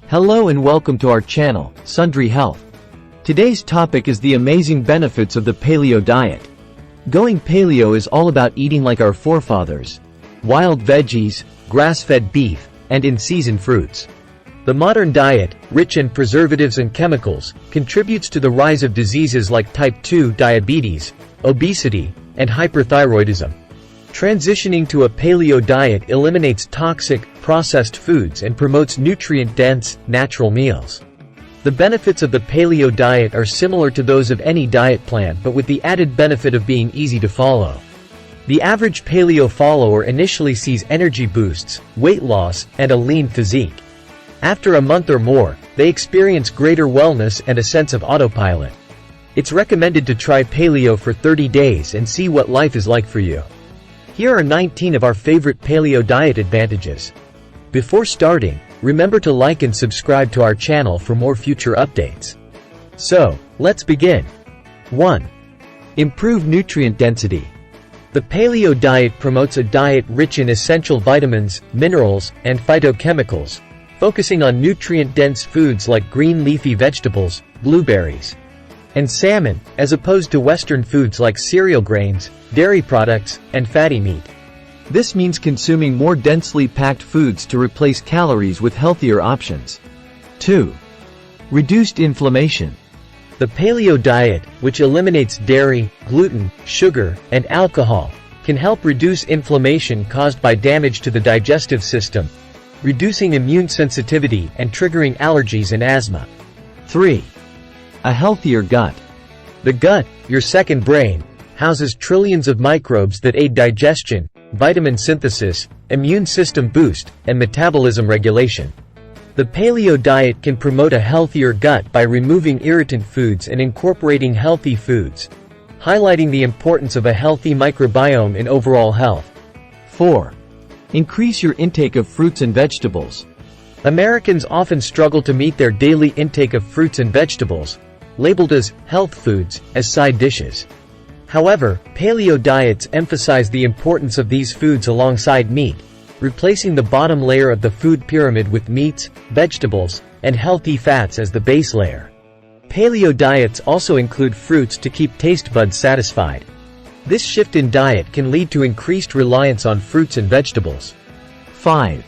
Hello and welcome to our channel, Sundry Health. Today's topic is the amazing benefits of the paleo diet. Going paleo is all about eating like our forefathers. Wild veggies, grass-fed beef, and in-season fruits. The modern diet, rich in preservatives and chemicals, contributes to the rise of diseases like type 2 diabetes, obesity, and hyperthyroidism. Transitioning to a paleo diet eliminates toxic, processed foods and promotes nutrient-dense, natural meals. The benefits of the paleo diet are similar to those of any diet plan, but with the added benefit of being easy to follow. The average paleo follower initially sees energy boosts, weight loss, and a lean physique. After a month or more, they experience greater wellness and a sense of autopilot. It's recommended to try paleo for 30 days and see what life is like for you. Here are 19 of our favorite paleo diet advantages. Before starting, remember to like and subscribe to our channel for more future updates. So, let's begin. 1. Improve nutrient density. The paleo diet promotes a diet rich in essential vitamins, minerals, and phytochemicals, focusing on nutrient-dense foods like green leafy vegetables, blueberries, and salmon, as opposed to Western foods like cereal grains, dairy products, and fatty meat. This means consuming more densely packed foods to replace calories with healthier options. 2. Reduced inflammation. The paleo diet, which eliminates dairy, gluten, sugar, and alcohol, can help reduce inflammation caused by damage to the digestive system, reducing immune sensitivity and triggering allergies and asthma. 3. A healthier gut. The gut, your second brain, houses trillions of microbes that aid digestion, vitamin synthesis, immune system boost, and metabolism regulation. The paleo diet can promote a healthier gut by removing irritant foods and incorporating healthy foods, highlighting the importance of a healthy microbiome in overall health. 4. Increase your intake of fruits and vegetables. Americans often struggle to meet their daily intake of fruits and vegetables, labeled as health foods, as side dishes. However, paleo diets emphasize the importance of these foods alongside meat, replacing the bottom layer of the food pyramid with meats, vegetables, and healthy fats as the base layer. Paleo diets also include fruits to keep taste buds satisfied. This shift in diet can lead to increased reliance on fruits and vegetables. 5.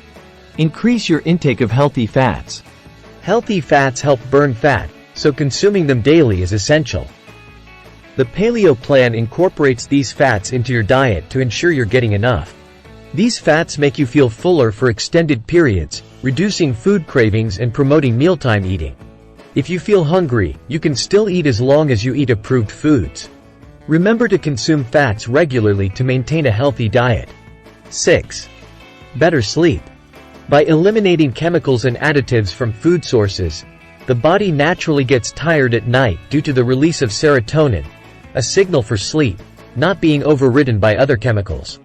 Increase your intake of healthy fats. Healthy fats help burn fat, so consuming them daily is essential. The paleo plan incorporates these fats into your diet to ensure you're getting enough. These fats make you feel fuller for extended periods, reducing food cravings and promoting mealtime eating. If you feel hungry, you can still eat as long as you eat approved foods. Remember to consume fats regularly to maintain a healthy diet. 6. Better sleep. By eliminating chemicals and additives from food sources, the body naturally gets tired at night due to the release of serotonin, a signal for sleep, not being overridden by other chemicals.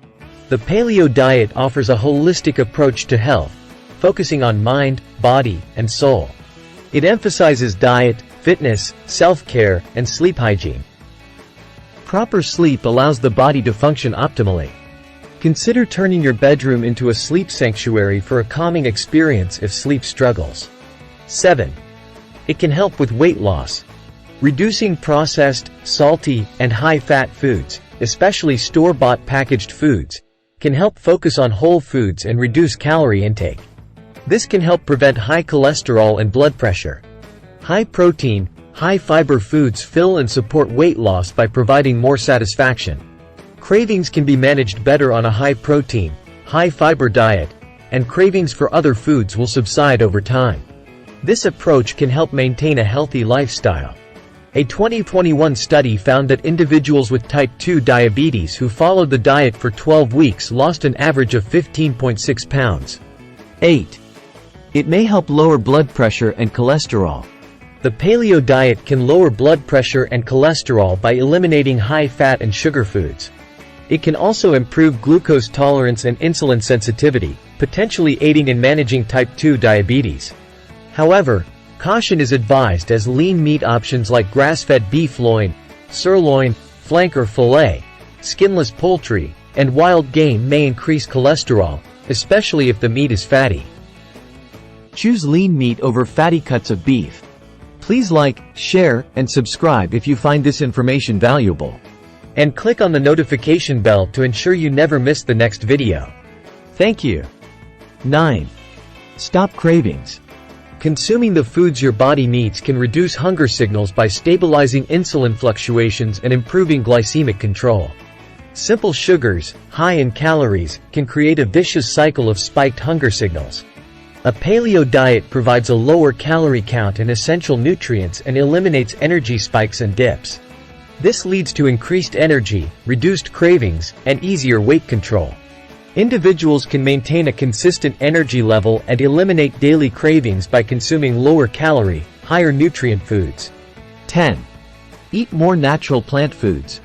The paleo diet offers a holistic approach to health, focusing on mind, body, and soul. It emphasizes diet, fitness, self-care, and sleep hygiene. Proper sleep allows the body to function optimally. Consider turning your bedroom into a sleep sanctuary for a calming experience if sleep struggles. 7. It can help with weight loss. Reducing processed, salty, and high-fat foods, especially store-bought packaged foods, can help focus on whole foods and reduce calorie intake. This can help prevent high cholesterol and blood pressure. High-protein, high-fiber foods fill and support weight loss by providing more satisfaction. Cravings can be managed better on a high-protein, high-fiber diet, and cravings for other foods will subside over time. This approach can help maintain a healthy lifestyle. A 2021 study found that individuals with type 2 diabetes who followed the diet for 12 weeks lost an average of 15.6 pounds. 8. It may help lower blood pressure and cholesterol. The paleo diet can lower blood pressure and cholesterol by eliminating high fat and sugar foods. It can also improve glucose tolerance and insulin sensitivity, potentially aiding in managing type 2 diabetes. However, caution is advised as lean meat options like grass-fed beef loin, sirloin, flank or fillet, skinless poultry, and wild game may increase cholesterol, especially if the meat is fatty. Choose lean meat over fatty cuts of beef. Please like, share, and subscribe if you find this information valuable. And click on the notification bell to ensure you never miss the next video. Thank you. 9. Stop cravings. Consuming the foods your body needs can reduce hunger signals by stabilizing insulin fluctuations and improving glycemic control. Simple sugars, high in calories, can create a vicious cycle of spiked hunger signals. A paleo diet provides a lower calorie count and essential nutrients and eliminates energy spikes and dips. This leads to increased energy, reduced cravings, and easier weight control. Individuals can maintain a consistent energy level and eliminate daily cravings by consuming lower calorie, higher nutrient foods. 10. Eat more natural plant foods.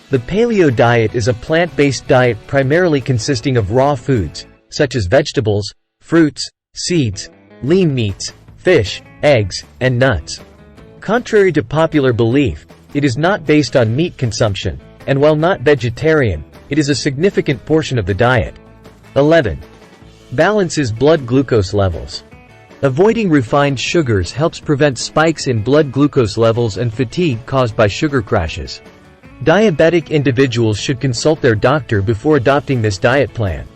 The paleo diet is a plant-based diet primarily consisting of raw foods, such as vegetables, fruits, seeds, lean meats, fish, eggs, and nuts. Contrary to popular belief, it is not based on meat consumption, and while not vegetarian, it is a significant portion of the diet. 11. Balances blood glucose levels. Avoiding refined sugars helps prevent spikes in blood glucose levels and fatigue caused by sugar crashes. Diabetic individuals should consult their doctor before adopting this diet plan.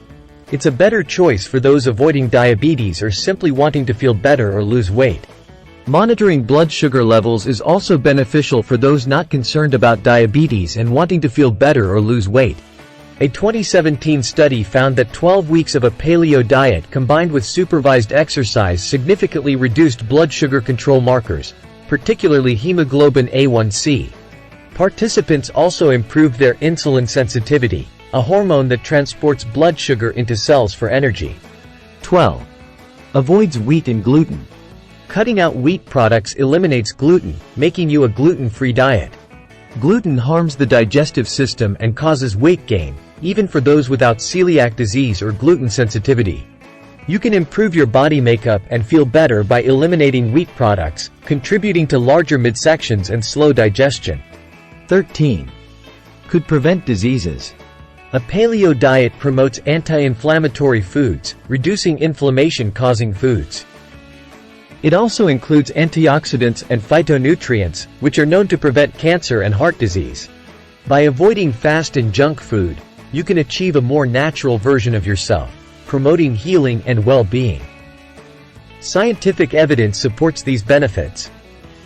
It's a better choice for those avoiding diabetes or simply wanting to feel better or lose weight. Monitoring blood sugar levels is also beneficial for those not concerned about diabetes and wanting to feel better or lose weight. A 2017 study found that 12 weeks of a paleo diet combined with supervised exercise significantly reduced blood sugar control markers, particularly hemoglobin A1c. Participants also improved their insulin sensitivity, a hormone that transports blood sugar into cells for energy. 12. Avoids wheat and gluten. Cutting out wheat products eliminates gluten, making you a gluten-free diet. Gluten harms the digestive system and causes weight gain, even for those without celiac disease or gluten sensitivity. You can improve your body makeup and feel better by eliminating wheat products, contributing to larger midsections and slow digestion. 13. Could prevent diseases. A paleo diet promotes anti-inflammatory foods, reducing inflammation-causing foods. It also includes antioxidants and phytonutrients, which are known to prevent cancer and heart disease. By avoiding fast and junk food, you can achieve a more natural version of yourself, promoting healing and well-being. Scientific evidence supports these benefits.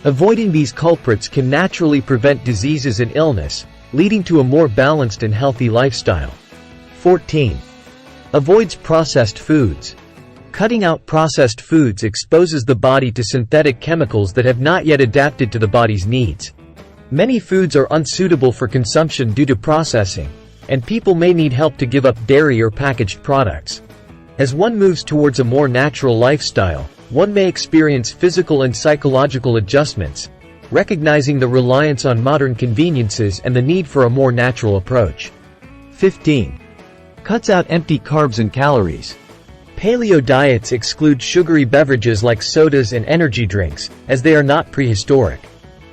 Avoiding these culprits can naturally prevent diseases and illness, leading to a more balanced and healthy lifestyle. 14. Avoids processed foods. Cutting out processed foods exposes the body to synthetic chemicals that have not yet adapted to the body's needs. Many foods are unsuitable for consumption due to processing, and people may need help to give up dairy or packaged products. As one moves towards a more natural lifestyle, one may experience physical and psychological adjustments, recognizing the reliance on modern conveniences and the need for a more natural approach. 15. Cuts out empty carbs and calories. Paleo diets exclude sugary beverages like sodas and energy drinks, as they are not prehistoric.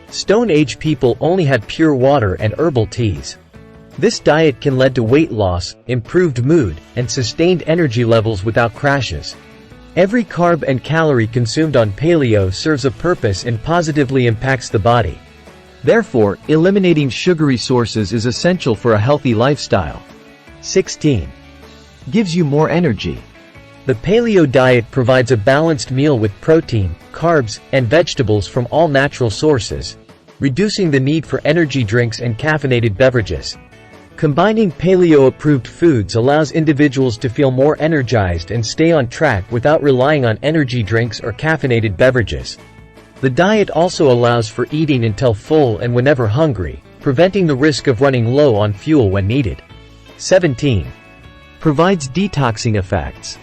Stone Age people only had pure water and herbal teas. This diet can lead to weight loss, improved mood, and sustained energy levels without crashes. Every carb and calorie consumed on paleo serves a purpose and positively impacts the body. Therefore, eliminating sugary sources is essential for a healthy lifestyle. 16. Gives you more energy. The paleo diet provides a balanced meal with protein, carbs, and vegetables from all natural sources, reducing the need for energy drinks and caffeinated beverages. Combining paleo-approved foods allows individuals to feel more energized and stay on track without relying on energy drinks or caffeinated beverages. The diet also allows for eating until full and whenever hungry, preventing the risk of running low on fuel when needed. 17. Provides detoxing effects.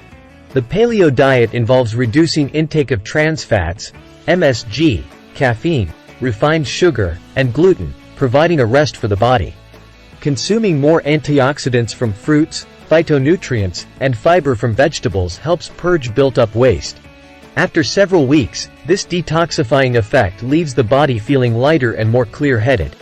The paleo diet involves reducing intake of trans fats, MSG, caffeine, refined sugar, and gluten, providing a rest for the body. Consuming more antioxidants from fruits, phytonutrients, and fiber from vegetables helps purge built-up waste. After several weeks, this detoxifying effect leaves the body feeling lighter and more clear-headed.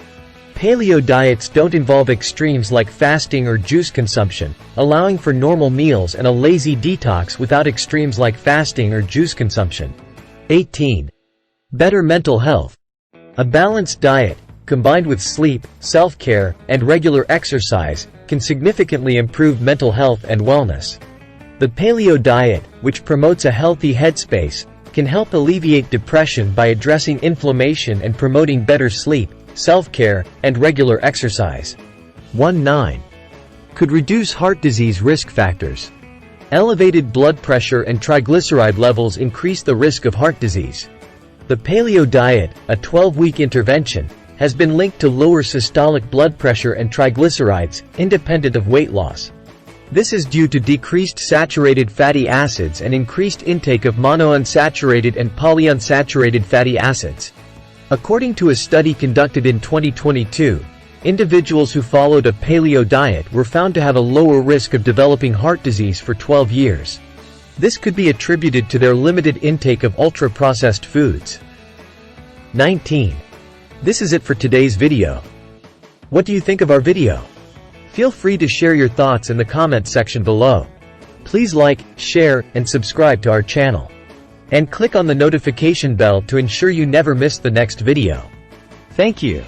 Paleo diets don't involve extremes like fasting or juice consumption, allowing for normal meals and a lazy detox without extremes like fasting or juice consumption. 18. Better mental health. A balanced diet, combined with sleep, self-care, and regular exercise, can significantly improve mental health and wellness. The Paleo Diet, which promotes a healthy headspace, can help alleviate depression by addressing inflammation and promoting better sleep, self-care, and regular exercise. 19. Could reduce heart disease risk factors. Elevated blood pressure and triglyceride levels increase the risk of heart disease. The Paleo Diet, a 12-week intervention, has been linked to lower systolic blood pressure and triglycerides, independent of weight loss. This is due to decreased saturated fatty acids and increased intake of monounsaturated and polyunsaturated fatty acids. According to a study conducted in 2022, individuals who followed a paleo diet were found to have a lower risk of developing heart disease for 12 years. This could be attributed to their limited intake of ultra-processed foods. 19. This is it for today's video. What do you think of our video? Feel free to share your thoughts in the comment section below. Please like, share, and subscribe to our channel. And click on the notification bell to ensure you never miss the next video. Thank you.